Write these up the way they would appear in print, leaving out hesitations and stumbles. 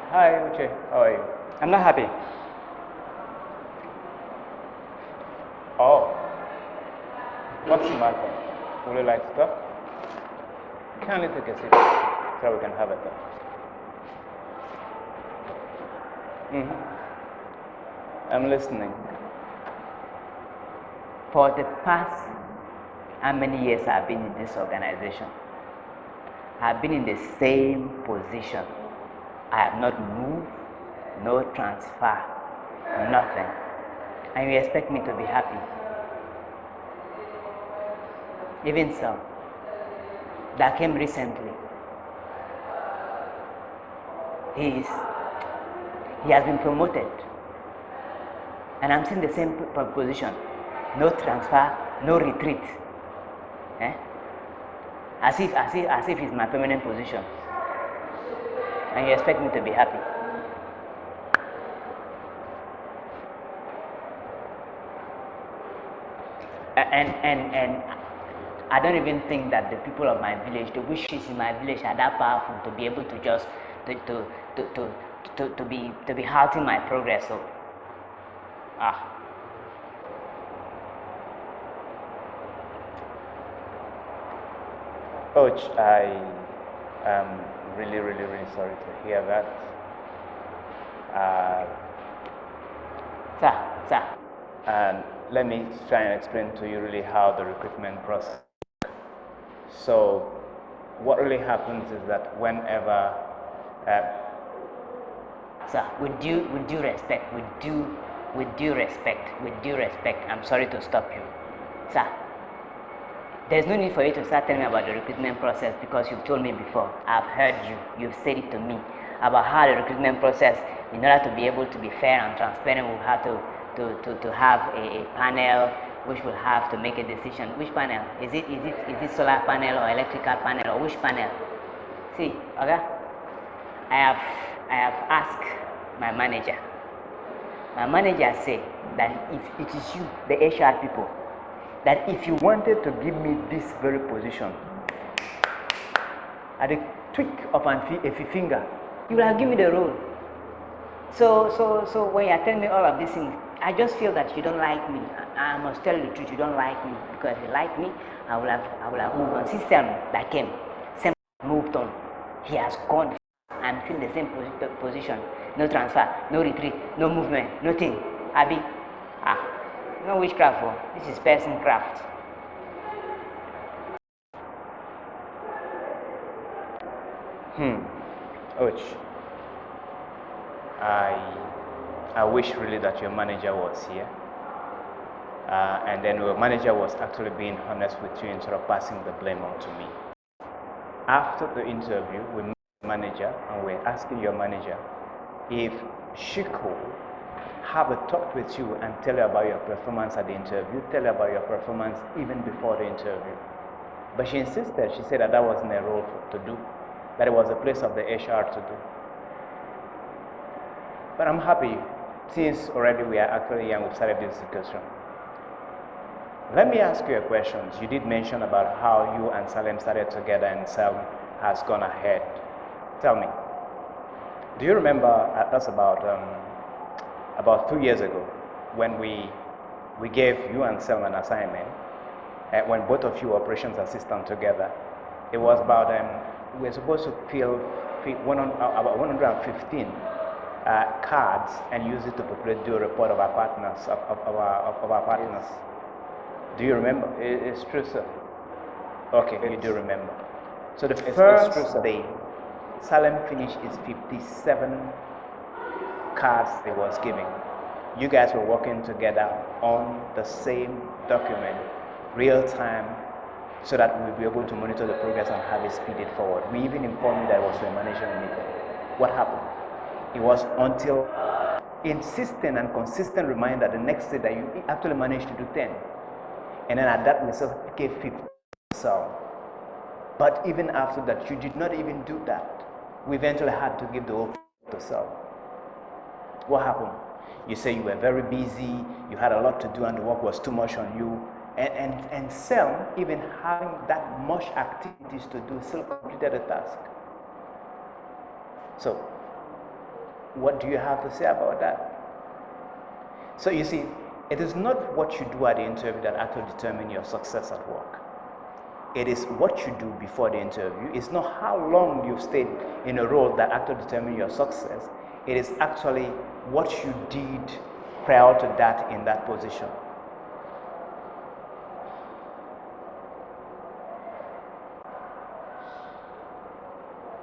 Hi, Uche. How are you? I'm not happy. Oh, what's the matter? Would you like to talk? Kindly take a seat so we can have a talk. I'm listening. For the past how many years I've been in this organization, I've been in the same position. I have not moved, no transfer, nothing. And you expect me to be happy. Even so, that came recently. He has been promoted. And I'm still in the same position. No transfer, no retreat. Eh? As if it's my permanent position. And you expect me to be happy. And I don't even think that the people of my village, the wishes in my village are that powerful to be able to just to be halting my progress. So Coach, I am really, really, really sorry to hear that. Sir. And let me try and explain to you really how the recruitment process. So, what really happens is that whenever Sir, with due respect, with due respect, I'm sorry to stop you. Sir, there's no need for you to start telling me about the recruitment process because you've told me before. I've heard you, you've said it to me about how the recruitment process, in order to be able to be fair and transparent, we'll have to have a panel which will have to make a decision. Which panel? Is it solar panel or electrical panel or which panel? See, okay? I have asked my manager. My manager said that if it is you, the HR people, that if you wanted to give me this very position, at the tweak of a finger, you will have given me the role. So when you're telling me all of these things, I just feel that you don't like me. I must tell you the truth, you don't like me. Because if you like me, I will have moved on. System that came, Sam moved on. He has gone. I'm still in the same position. No transfer, no retreat, no movement, nothing. Abi, no witchcraft. This is person craft. Coach, I wish really that your manager was here. And then your manager was actually being honest with you instead of passing the blame on to me. After the interview, we met the manager and we're asking your manager if she could have a talk with you and tell you about your performance at the interview, tell you about your performance even before the interview. But she insisted, she said that wasn't a role to do, that it was a place of the HR to do. But I'm happy, since already we are actually young, we've started this discussion. Let me ask you a question. You did mention about how you and Salem started together and Salem has gone ahead. Tell me, do you remember, that's about 2 years ago, when we gave you and Salem an assignment, when both of you were operations assistant together. It was about, we were supposed to fill about 115 cards and use it to do a report of our partners, of our partners. Do you remember? It's true, sir. Okay, you do remember. So the first day, Salem finished his 57 cards he was giving. You guys were working together on the same document, real time, so that we'll be able to monitor the progress and have it speeded forward. We even informed you that it was a management meeting. What happened? It was until insistent and consistent reminder the next day that you actually managed to do 10. And then at that we gave 50. So, but even after that, you did not even do that. We eventually had to give the whole to Sal. What happened? You say you were very busy, you had a lot to do, and the work was too much on you. And Sal, even having that much activities to do, still completed the task. So, What do you have to say about that? So you see, it is not what you do at the interview that actually determines your success at work. It is what you do before the interview. It's not how long you've stayed in a role that actually determines your success. It is actually what you did prior to that in that position.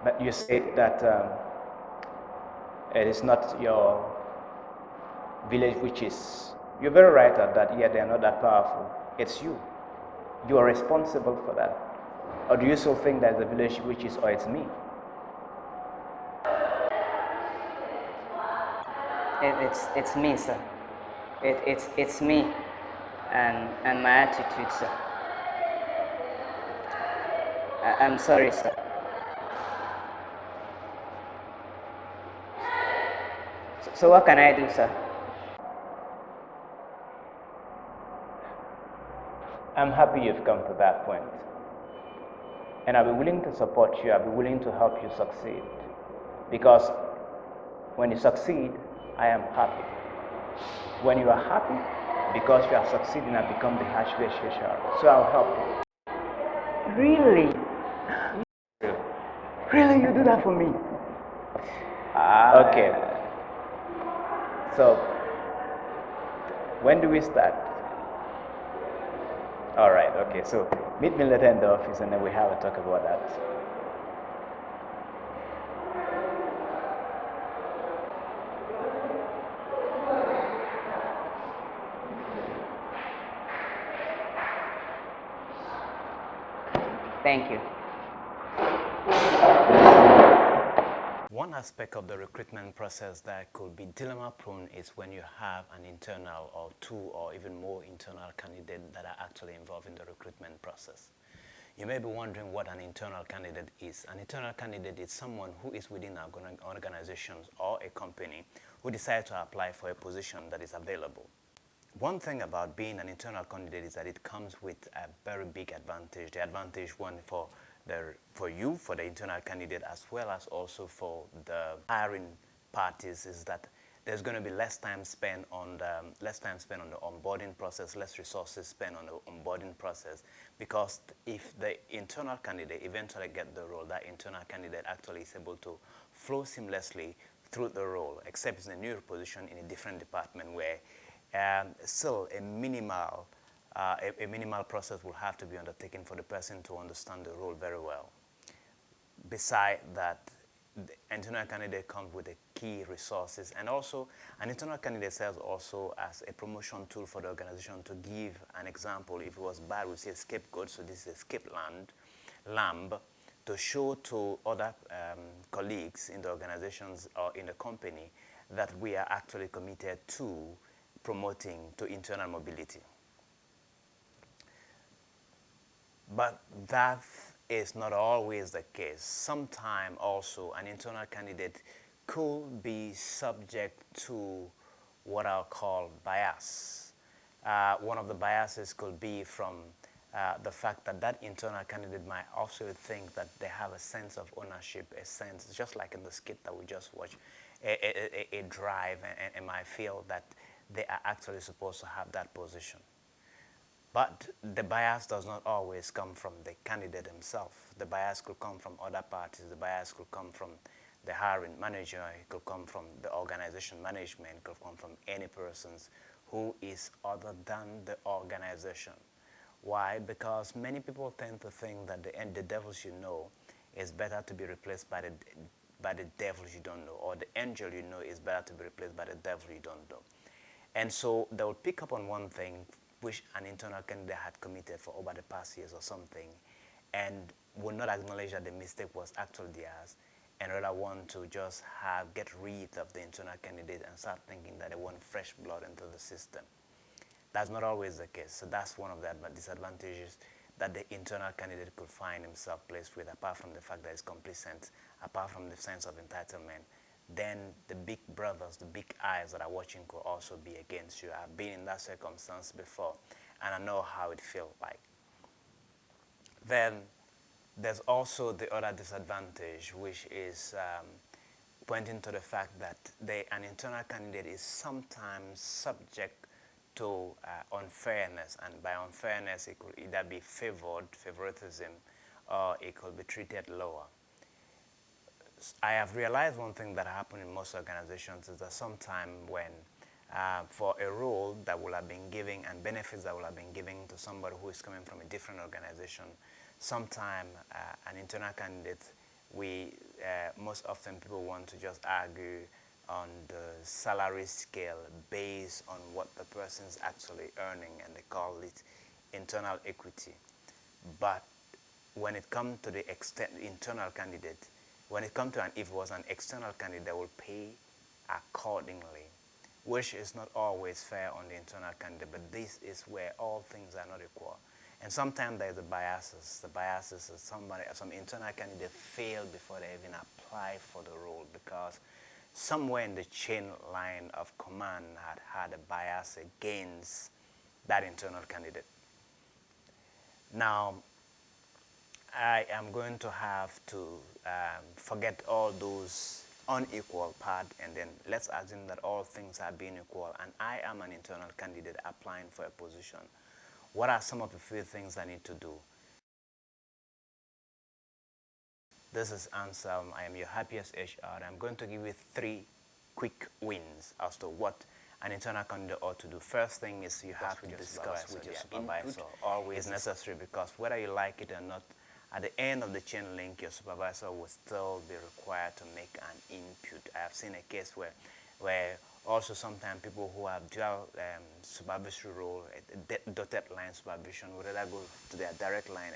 But you say that it is not your village witches. You're very right at that. Yeah, they are not that powerful. It's you. You are responsible for that. Or do you still think that the village witches or it's me? It's me, sir. It's me and my attitude, sir. I'm sorry, sir. So what can I do, sir? I'm happy you've come to that point. And I'll be willing to support you, I'll be willing to help you succeed. Because when you succeed, I am happy. When you are happy, because you are succeeding, I become the HVHR. So I'll help you. Really? Really, you do that for me? Okay. So, when do we start? All right, okay. So, meet me later in the office and then we have a talk about that. Thank you. One aspect of the recruitment process that could be dilemma prone is when you have an internal or two or even more internal candidates that are actually involved in the recruitment process. You may be wondering what an internal candidate is. An internal candidate is someone who is within an organization or a company who decides to apply for a position that is available. One thing about being an internal candidate is that it comes with a very big advantage. The advantage one for you, for the internal candidate, as well as also for the hiring parties, is that there's going to be less time spent on the onboarding process, less resources spent on the onboarding process, because if the internal candidate eventually gets the role, that internal candidate actually is able to flow seamlessly through the role, except it's in a new position in a different department where still a minimal process will have to be undertaken for the person to understand the role very well. Beside that, the internal candidate comes with the key resources, and also an internal candidate serves also as a promotion tool for the organization. To give an example, if it was bad, we say scapegoat, so this is a lamb, to show to other colleagues in the organizations or in the company that we are actually committed to promoting to internal mobility. But that is not always the case. Sometimes also an internal candidate could be subject to what I'll call bias. One of the biases could be from the fact that that internal candidate might also think that they have a sense of ownership, a sense, just like in the skit that we just watched, a drive, and might feel that they are actually supposed to have that position. But the bias does not always come from the candidate himself. The bias could come from other parties. The bias could come from the hiring manager. It could come from the organization management. It could come from any persons who is other than the organization. Why? Because many people tend to think that the devils you know is better to be replaced by the devil you don't know, or the angel you know is better to be replaced by the devil you don't know. And so they will pick up on one thing which an internal candidate had committed for over the past years or something, and will not acknowledge that the mistake was actually theirs, and rather want to just get rid of the internal candidate and start thinking that they want fresh blood into the system. That's not always the case. So that's one of the disadvantages that the internal candidate could find himself placed with, apart from the fact that it's complete sense, apart from the sense of entitlement. Then the big brothers, the big eyes that are watching could also be against you. I've been in that circumstance before, and I know how it feels like. Then there's also the other disadvantage, which is pointing to the fact that an internal candidate is sometimes subject to unfairness, and by unfairness it could either be favoritism, or it could be treated lower. I have realized one thing that happens in most organizations is that sometime when for a role that will have been given and benefits that will have been given to somebody who is coming from a different organization, sometime an internal candidate, most often people want to just argue on the salary scale based on what the person's actually earning, and they call it internal equity. But when it comes to the internal candidate, when it comes to if it was an external candidate, they will pay accordingly, which is not always fair on the internal candidate, but this is where all things are not equal. And sometimes there's the biases. The biases is some internal candidate failed before they even apply for the role because somewhere in the chain line of command had a bias against that internal candidate. Now, I am going to have to forget all those unequal part, and then let's assume that all things are being equal and I am an internal candidate applying for a position. What are some of the few things I need to do? This is Anselm. I am your happiest HR. I'm going to give you 3 quick wins as to what an internal candidate ought to do. First thing is you have to discuss with your supervisor. Always is necessary, because whether you like it or not, at the end of the chain link, your supervisor will still be required to make an input. I have seen a case where also sometimes people who have dual supervisory role, dotted line supervision, would rather go to their direct line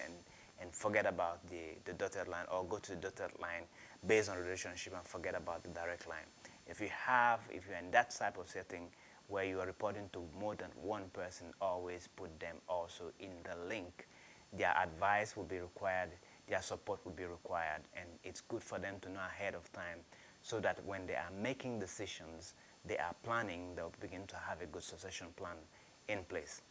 and forget about the dotted line, or go to the dotted line based on relationship and forget about the direct line. If you're in that type of setting where you are reporting to more than one person, always put them also in the link. Their advice will be required, their support will be required, and it's good for them to know ahead of time so that when they are making decisions, they are planning, they'll begin to have a good succession plan in place.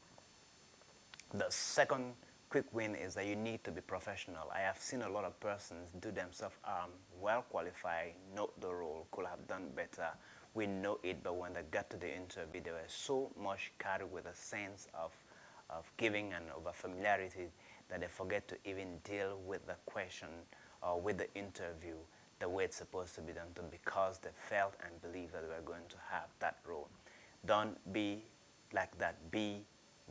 The second quick win is that you need to be professional. I have seen a lot of persons do themselves well qualified, know the role, could have done better. We know it, but when they got to the interview, they were so much carried with a sense of giving and over familiarity that they forget to even deal with the question or with the interview the way it's supposed to be done, because they felt and believed that they were going to have that role. Don't be like that. Be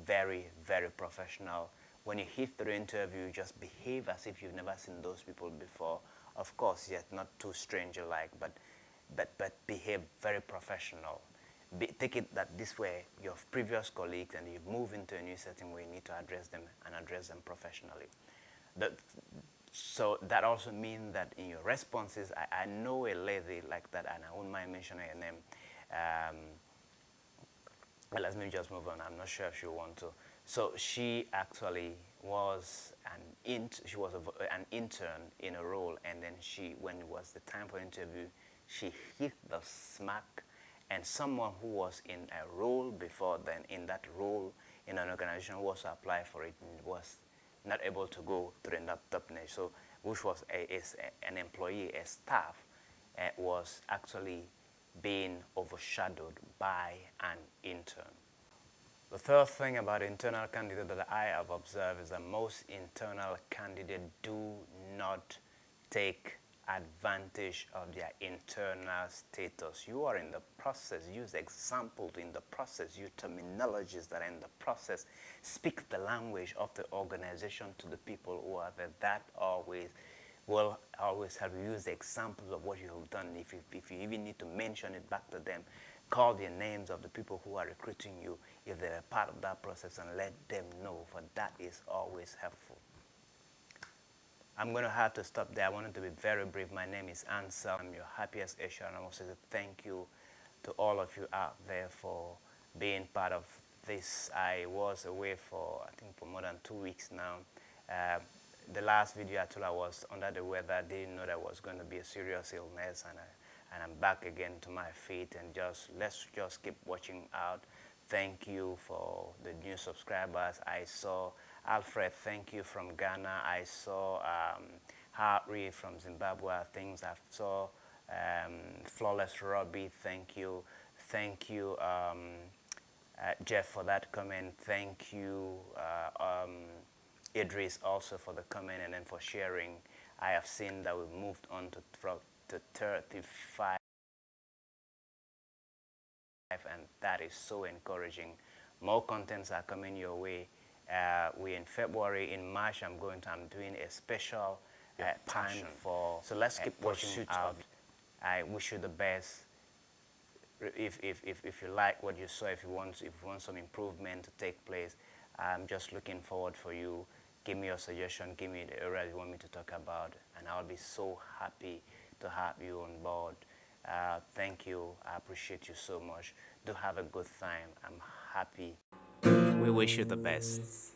very, very professional. When you hit the interview, just behave as if you've never seen those people before. Of course, yet not too stranger-like, but behave very professional. Take it that this way, your previous colleagues, and you move into a new setting where you need to address them and address them professionally. So that also means that in your responses, I know a lady like that, and I won't mind mentioning her name. Let me just move on. I'm not sure if she want to. So she actually was an intern in a role, and then when it was the time for interview, she hit the smack, and someone who was in a role before then, in that role in an organization, was to apply for it and was not able to go to the top niche. So, which was an employee, a staff, was actually being overshadowed by an intern. The third thing about internal candidates that I have observed is that most internal candidates do not take advantage of their internal status. You are in the process. Use examples in the process. Use terminologies that are in the process. Speak the language of the organization to the people who are there. That will always have you use examples of what you have done. If you even need to mention it back to them, call the names of the people who are recruiting you if they're a part of that process, and let them know, for that is always helpful. I'm going to have to stop there. I wanted to be very brief. My name is Ansel. I'm your happiest HR, and I want to say thank you to all of you out there for being part of this. I was away for more than 2 weeks now. The last video I told I was under the weather. I didn't know there was going to be a serious illness, and I'm back again to my feet, and let's just keep watching out. Thank you for the new subscribers. I saw Alfred, thank you, from Ghana. I saw Harry from Zimbabwe. I saw Flawless Robbie, thank you. Thank you, Jeff, for that comment. Thank you, Idris, also for the comment and then for sharing. I have seen that we've moved on to 35, and that is so encouraging. More contents are coming your way. We're in February. In March, I'm doing a special time for. So let's keep watching out. I wish you the best. If you like what you saw, if you want some improvement to take place, I'm just looking forward for you. Give me your suggestion. Give me the area you want me to talk about, and I'll be so happy to have you on board. Thank you. I appreciate you so much. Do have a good time. I'm happy. We wish you the best.